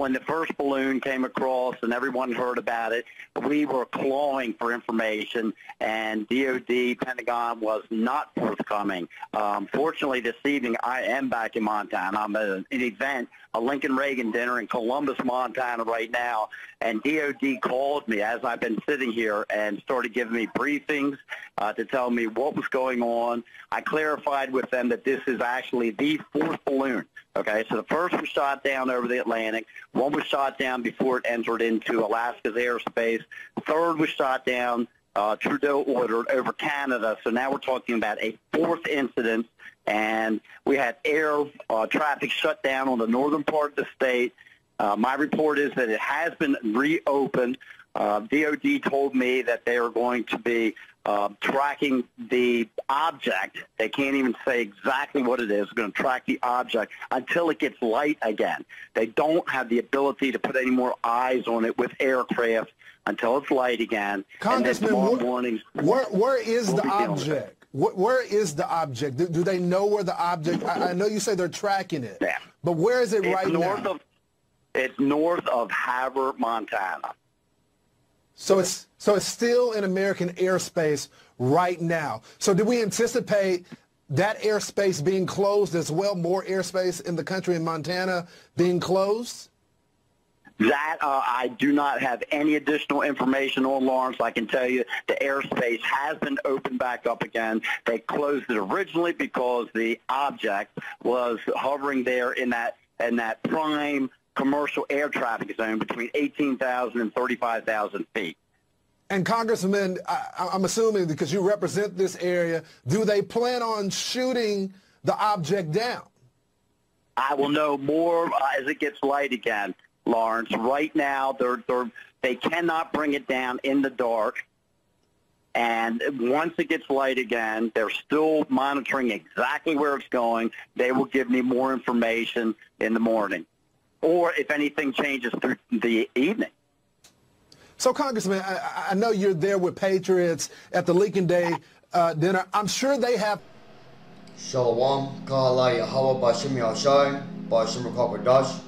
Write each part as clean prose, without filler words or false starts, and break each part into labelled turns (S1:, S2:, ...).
S1: when the first balloon came across and everyone heard about it, we were clawing for information, and DOD, Pentagon, was not forthcoming. Fortunately, this evening, I am back in Montana. I'm at an event, a Lincoln Reagan dinner in Columbus, Montana right now, and DOD called me as I've been sitting here and started giving me briefings to tell me what was going on. I clarified with them that this is actually the fourth balloon. Okay, so the first was shot down over the Atlantic. One was shot down before it entered into Alaska's airspace. The third was shot down, Trudeau ordered, over Canada. So now we're talking about a fourth incident, and we had air traffic shut down on the northern part of the state. My report is that it has been reopened. DOD told me that they are going to be tracking the object. They can't even say exactly what it is. They're going to track the object until it gets light again. They don't have the ability to put any more eyes on it with aircraft until it's light again.
S2: Congressman, where is the object? Where is the object? Do they know where the object? I know you say they're tracking it,
S1: yeah,
S2: but where is it right now?
S1: It's north of Havre, Montana.
S2: So it's still in American airspace right now. So do we anticipate that airspace being closed as well, more airspace in the country in Montana being closed?
S1: That I do not have any additional information on, Lawrence. I can tell you the airspace has been opened back up again. They closed it originally because the object was hovering there in that prime commercial air traffic zone between 18,000 and 35,000 feet.
S2: And Congressman, I'm assuming because you represent this area, do they plan on shooting the object down?
S1: I will know more as it gets light again, Lawrence. Right now, they cannot bring it down in the dark. And once it gets light again, they're still monitoring exactly where it's going. They will give me more information in the morning, or if anything changes through the evening.
S2: So, Congressman, I know you're there with Patriots at the Lincoln Day dinner. I'm sure they have.
S3: Shalom, Kahala Yahweh, Bashim Yahshai, Bashim Rakakwadash.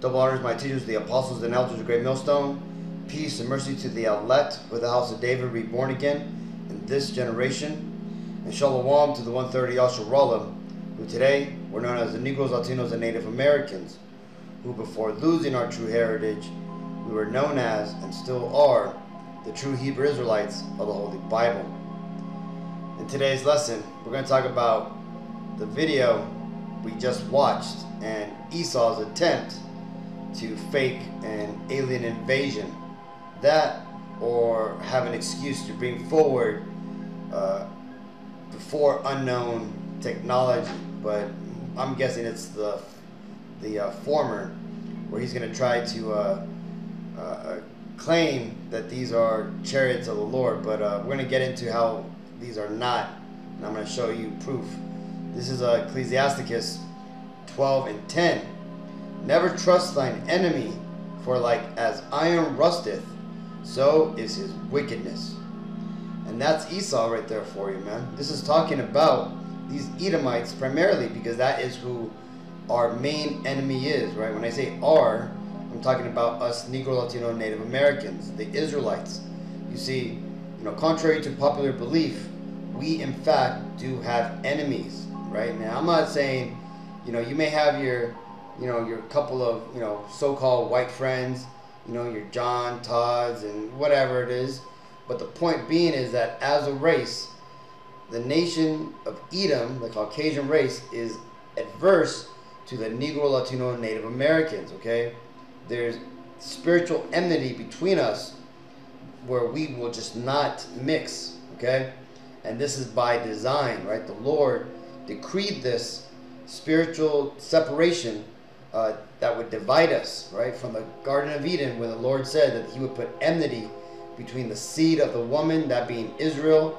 S3: Double honors my teachers, the apostles and elders of Great Millstone. Peace and mercy to the elect with the house of David reborn again in this generation. And Shalom to the 130 Yasharallah, who today were known as the Negroes, Latinos, and Native Americans, who before losing our true heritage, we were known as, and still are, the true Hebrew Israelites of the Holy Bible. In today's lesson, we're going to talk about the video we just watched and Esau's attempt to fake an alien invasion. That, or have an excuse to bring forward before unknown technology, but I'm guessing it's the former, where he's going to try to claim that these are chariots of the Lord, but we're going to get into how these are not, and I'm going to show you proof. This is Ecclesiasticus 12:10. Never trust thine enemy, for like as iron rusteth, so is his wickedness. And that's Esau right there for you, man. This is talking about these Edomites primarily, because that is who our main enemy is, right? When I say our, I'm talking about us Negro, Latino, and Native Americans, the Israelites. You see, contrary to popular belief, we in fact do have enemies, right? Now, I'm not saying, you may have your couple of, so-called white friends, your John, Todds, and whatever it is. But the point being is that as a race, the nation of Edom, the Caucasian race, is adverse to the Negro, Latino, and Native Americans, okay? There's spiritual enmity between us where we will just not mix, okay? And this is by design, right? The Lord decreed this spiritual separation that would divide us, right? From the Garden of Eden, where the Lord said that he would put enmity between the seed of the woman, that being Israel,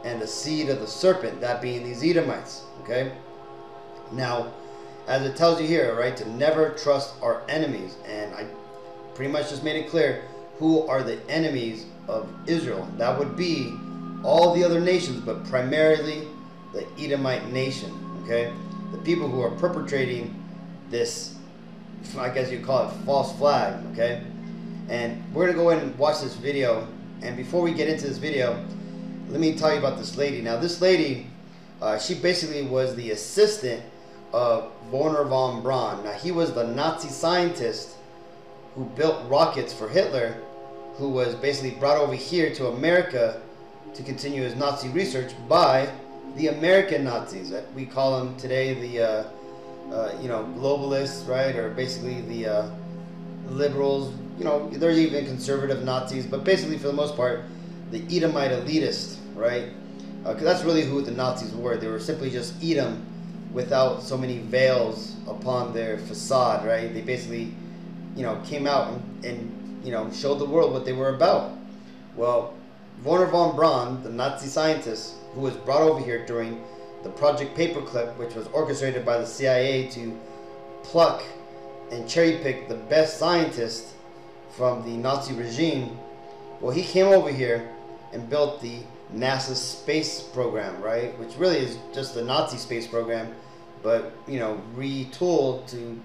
S3: and the seed of the serpent, that being these Edomites, okay? Now, as it tells you here, right, to never trust our enemies. And I pretty much just made it clear who are the enemies of Israel. That would be all the other nations, but primarily the Edomite nation, okay? The people who are perpetrating this I guess you'd call it false flag, okay? And we're gonna go ahead and watch this video. And before we get into this video, let me tell you about this lady. Now, this lady, she basically was the assistant of Wernher von Braun. Now, he was the Nazi scientist who built rockets for Hitler, who was basically brought over here to America to continue his Nazi research by the American Nazis. We call them today the, globalists, right? Or basically the liberals. You know, there's even conservative Nazis, but basically for the most part, the Edomite elitist, right? Because that's really who the Nazis were. They were simply just Edom without so many veils upon their facade, right? They basically, came out and showed the world what they were about. Well, Wernher von Braun, the Nazi scientist who was brought over here during the Project Paperclip, which was orchestrated by the CIA to pluck and cherry pick the best scientists from the Nazi regime. Well, he came over here and built the NASA space program, right? Which really is just the Nazi space program, but retooled to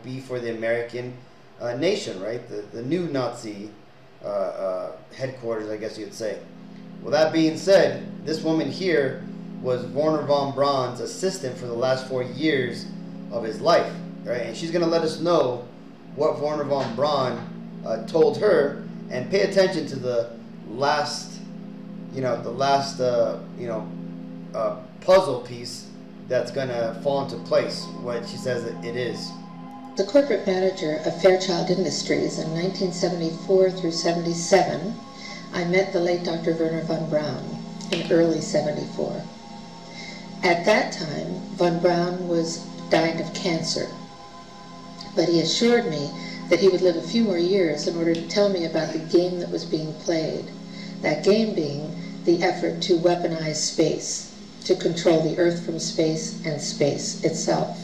S3: be for the American nation, right? The new Nazi headquarters, I guess you'd say. Well, that being said, this woman here was Wernher von Braun's assistant for the last 4 years of his life, right? And she's going to let us know what Wernher von Braun told her, and pay attention to the last, puzzle piece that's going to fall into place, what she says it is.
S4: The corporate manager of Fairchild Industries in 1974 through 77, I met the late Dr. Wernher von Braun in early 74. At that time, von Braun was dying of cancer, but he assured me that he would live a few more years in order to tell me about the game that was being played, that game being the effort to weaponize space, to control the Earth from space and space itself.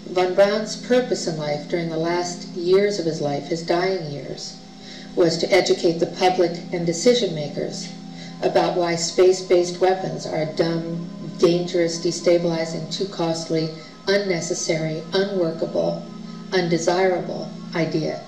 S4: Von Braun's purpose in life during the last years of his life, his dying years, was to educate the public and decision makers about why space-based weapons are a dumb, dangerous, destabilizing, too costly, unnecessary, unworkable, undesirable idea.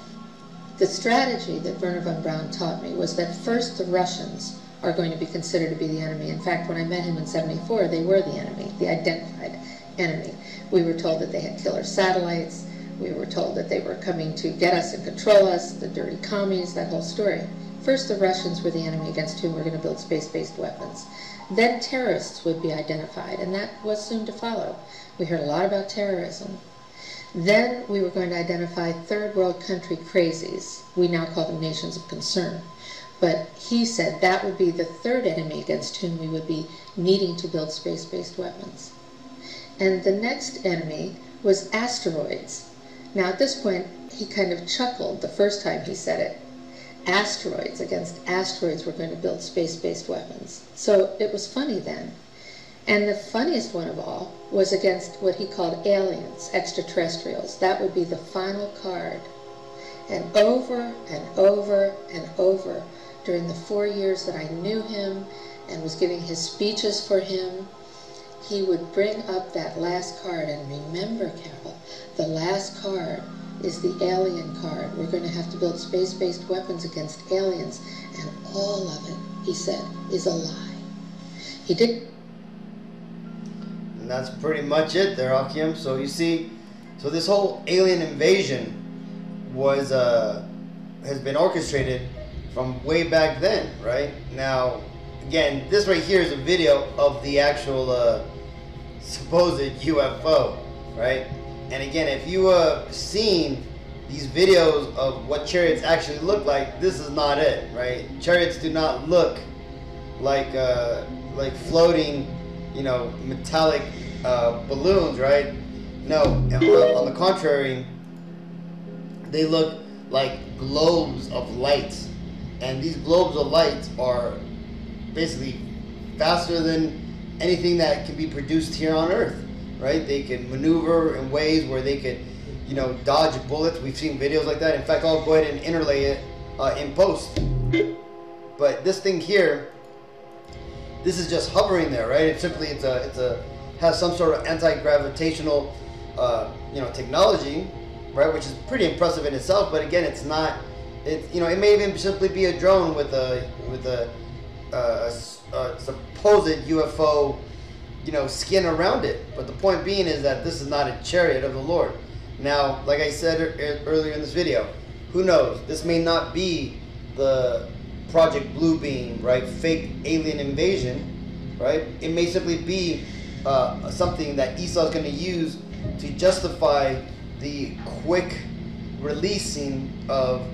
S4: The strategy that Wernher von Braun taught me was that first the Russians are going to be considered to be the enemy. In fact, when I met him in 74, they were the enemy, the identified enemy. We were told that they had killer satellites. We were told that they were coming to get us and control us, the dirty commies, that whole story. First, the Russians were the enemy against whom we're going to build space-based weapons. Then terrorists would be identified, and that was soon to follow. We heard a lot about terrorism. Then we were going to identify third world country crazies. We now call them nations of concern. But he said that would be the third enemy against whom we would be needing to build space-based weapons. And the next enemy was asteroids. Now at this point, he kind of chuckled the first time he said it. Asteroids, against asteroids, we're going to build space-based weapons. So it was funny then. And the funniest one of all was against what he called aliens, extraterrestrials. That would be the final card. And over and over and over during the 4 years that I knew him and was giving his speeches for him, he would bring up that last card. And remember, Carol, the last card is the alien card. We're going to have to build space-based weapons against aliens. And all of it, he said, is a lie. He didn't.
S3: And that's pretty much it there, Akim. So you see, so this whole alien invasion was has been orchestrated from way back then, right? Now, again, this right here is a video of the actual supposed UFO, right? And again, if you seen these videos of what chariots actually look like, this is not it, right? Chariots do not look like floating, metallic balloons, right? No, on the contrary, they look like globes of light. And these globes of light are basically faster than anything that can be produced here on Earth, right? They can maneuver in ways where they could, dodge bullets. We've seen videos like that. In fact, I'll go ahead and interlay it in post. But this thing here, this is just hovering there, right? It's simply, has some sort of anti-gravitational technology, right? Which is pretty impressive in itself. But again, it's not. It may even simply be a drone with a supposed UFO, skin around it. But the point being is that this is not a chariot of the Lord. Now, like I said earlier in this video, who knows? This may not be the Project Blue Beam, right? Fake alien invasion, right? It may simply be something that Esau is going to use to justify the quick releasing of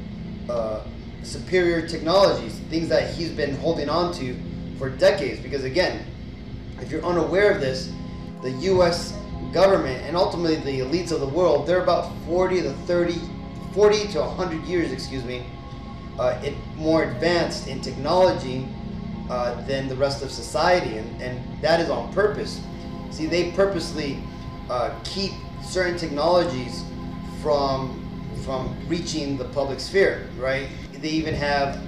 S3: superior technologies, things that he's been holding on to for decades. Because again, if you're unaware of this, the U.S. government and ultimately the elites of the world, they're about 40 to 100 years, more advanced in technology than the rest of society, and that is on purpose. See, they purposely keep certain technologies from reaching the public sphere, right? They even have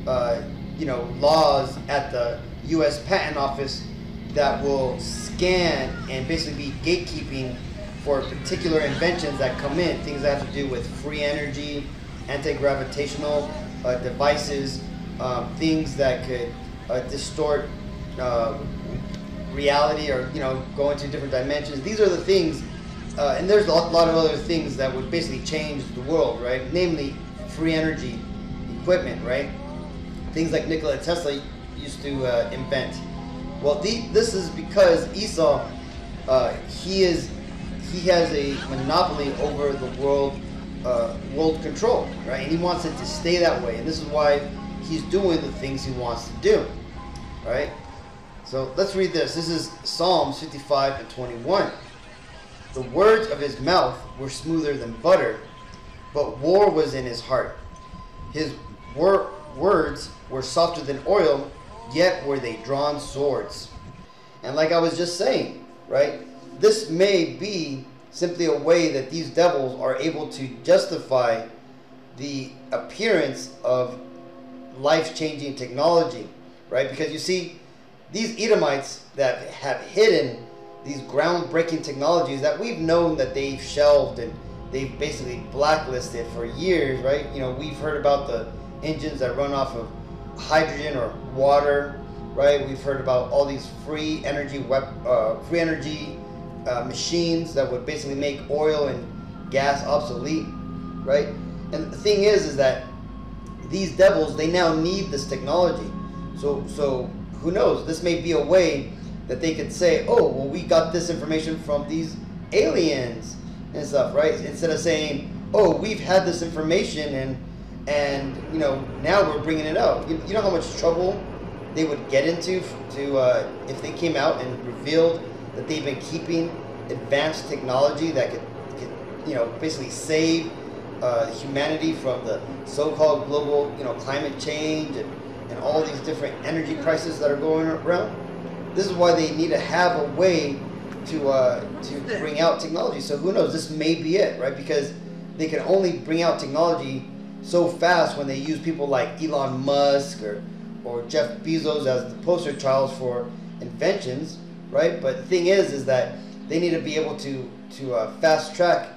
S3: laws at the U.S. Patent Office that will scan and basically be gatekeeping for particular inventions that come in, things that have to do with free energy, anti-gravitational devices, things that could distort reality or go into different dimensions. These are the things, and there's a lot of other things that would basically change the world, right? Namely, free energy equipment, right? Things like Nikola Tesla used to invent. Well, this is because Esau, he has a monopoly over the world control, right? And he wants it to stay that way, and this is why he's doing the things he wants to do, right? So let's read this. This is Psalms 55 and 21. The words of his mouth were smoother than butter, but war was in his heart. His words were softer than oil, yet were they drawn swords. And like I was just saying, right? This may be simply a way that these devils are able to justify the appearance of life-changing technology, right? Because you see, these Edomites that have hidden these groundbreaking technologies that we've known that they've shelved and they've basically blacklisted for years, right? We've heard about the engines that run off of hydrogen or water, right? We've heard about all these free energy machines that would basically make oil and gas obsolete, right? And the thing is that these devils, they now need this technology. So who knows? This may be a way that they could say, oh, well, we got this information from these aliens and stuff, right? Instead of saying, oh, we've had this information and now we're bringing it out. You know how much trouble they would get into if they came out and revealed that they've been keeping advanced technology that could basically save humanity from the so-called global climate change and all these different energy crises that are going around. This is why they need to have a way to bring out technology. So who knows? This may be it, right? Because they can only bring out technology so fast when they use people like Elon Musk or Jeff Bezos as the poster child for inventions, right? But the thing is that they need to be able to fast track,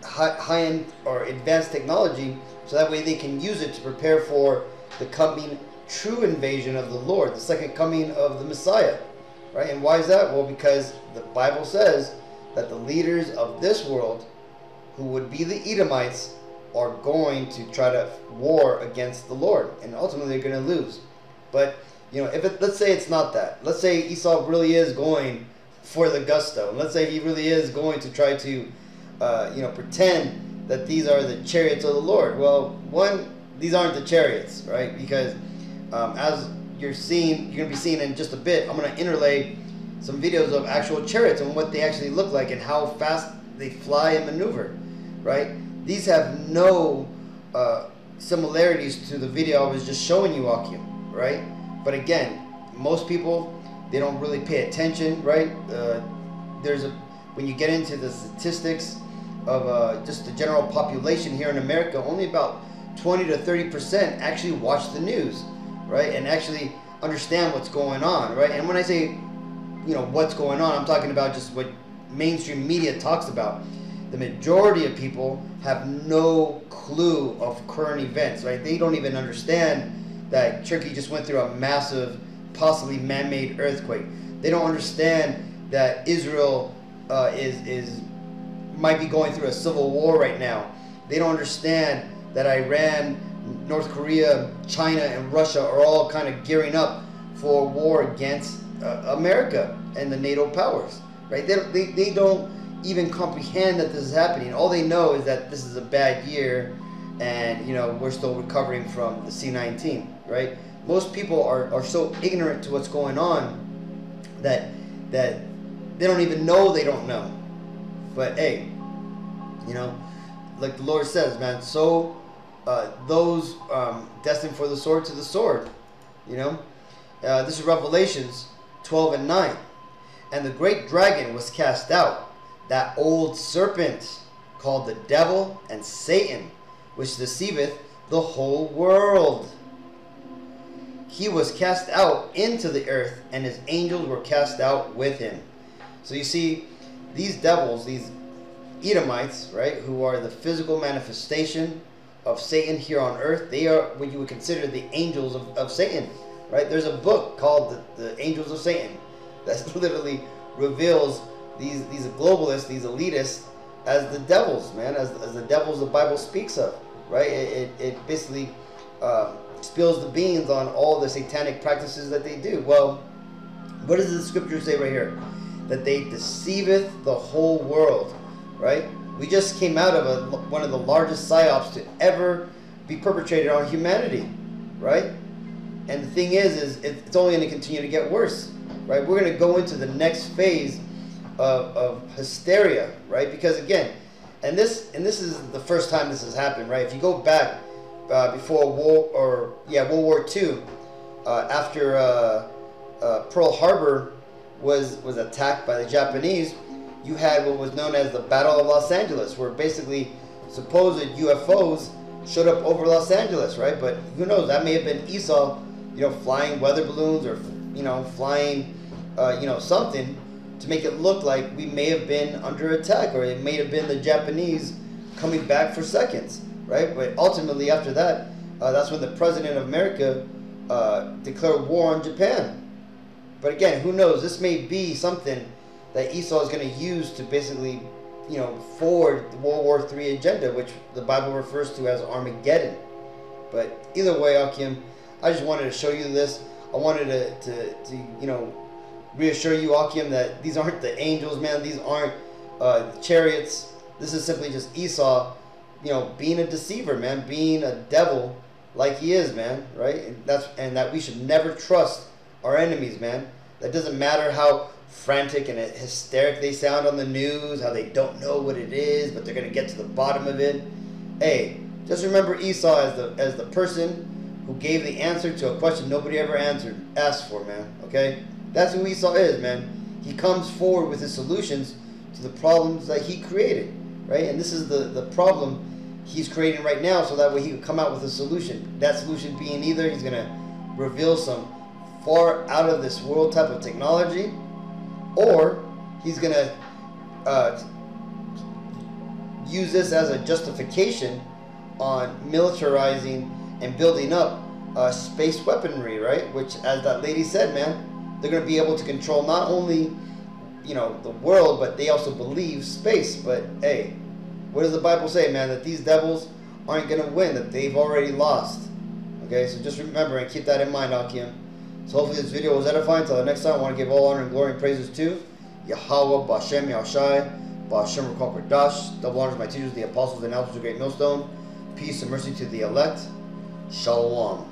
S3: high-end or advanced technology, so that way they can use it to prepare for the coming true invasion of the Lord, the second coming of the Messiah, right? And why is that? Well, because the Bible says that the leaders of this world, who would be the Edomites, are going to try to war against the Lord, and ultimately they're going to lose. But let's say it's not that. Let's say Esau really is going for the gusto, and let's say he really is going to try to, pretend that these are the chariots of the Lord. Well, one, these aren't the chariots, right? Because as you're going to be seeing in just a bit, I'm going to interlay some videos of actual chariots and what they actually look like and how fast they fly and maneuver, right? These have no similarities to the video I was just showing you, Akim, right? But again, most people, they don't really pay attention, right? When you get into the statistics of just the general population here in America, only about 20 to 30% actually watch the news, right? And actually understand what's going on, right? And when I say, what's going on, I'm talking about just what mainstream media talks about. The majority of people have no clue of current events, right? They don't even understand that Turkey just went through a massive, possibly man-made earthquake. They don't understand that Israel might be going through a civil war right now. They don't understand that Iran, North Korea, China, and Russia are all kind of gearing up for war against America and the NATO powers, right? They don't even comprehend that this is happening. All they know is that this is a bad year, and we're still recovering from the C-19, right? Most people are so ignorant to what's going on that they don't even know they don't know. But hey, like the Lord says, man, so those destined for the sword to the sword. This is Revelations 12:9. And the great dragon was cast out, that old serpent called the devil and Satan, which deceiveth the whole world. He was cast out into the earth, and his angels were cast out with him. So you see, these devils, these Edomites, right, who are the physical manifestation of Satan here on earth, they are what you would consider the angels of Satan, right? There's a book called the Angels of Satan that literally reveals these globalists, these elitists, as the devils, man, as the devils the Bible speaks of, right? It basically spills the beans on all the satanic practices that they do. Well, what does the scripture say right here? That they deceiveth the whole world, right? We just came out of one of the largest psyops to ever be perpetrated on humanity, right? And the thing is it's only going to continue to get worse, right? We're going to go into the next phase of hysteria, right? Because again, and this is the first time this has happened, right? If you go back before World War II, after Pearl Harbor was attacked by the Japanese, you had what was known as the Battle of Los Angeles, where basically supposed UFOs showed up over Los Angeles, right? But who knows? That may have been Esau, flying weather balloons or flying, something to make it look like we may have been under attack, or it may have been the Japanese coming back for seconds, right? But ultimately, after that, that's when the President of America declared war on Japan. But again, who knows? This may be something that Esau is going to use to basically, forward the World War III agenda, which the Bible refers to as Armageddon. But either way, Akim, I just wanted to show you this. I wanted to reassure you, Akim, that these aren't the angels, man. These aren't chariots. This is simply just Esau, being a deceiver, man, being a devil like he is, man, right? And that we should never trust our enemies, man. That doesn't matter how frantic and hysteric they sound on the news, how they don't know what it is, but they're going to get to the bottom of it. Hey, just remember Esau as the person who gave the answer to a question nobody ever asked for, man, okay? That's who Esau is, man. He comes forward with his solutions to the problems that he created, right? And this is the problem he's creating right now, so that way he could come out with a solution. That solution being either he's going to reveal some far out of this world type of technology, or he's going to use this as a justification on militarizing and building up space weaponry, right? Which, as that lady said, man, they're going to be able to control not only, the world, but they also believe space. But hey, what does the Bible say, man? That these devils aren't going to win, that they've already lost. Okay, so just remember and keep that in mind, Akim. So hopefully this video was edifying. Until the next time, I want to give all honor and glory and praises to Yahweh, Bashem, Yahushai, Bashem, Rakal Dash. Double honors to my teachers, the apostles and elders of the great millstone. Peace and mercy to the elect. Shalom.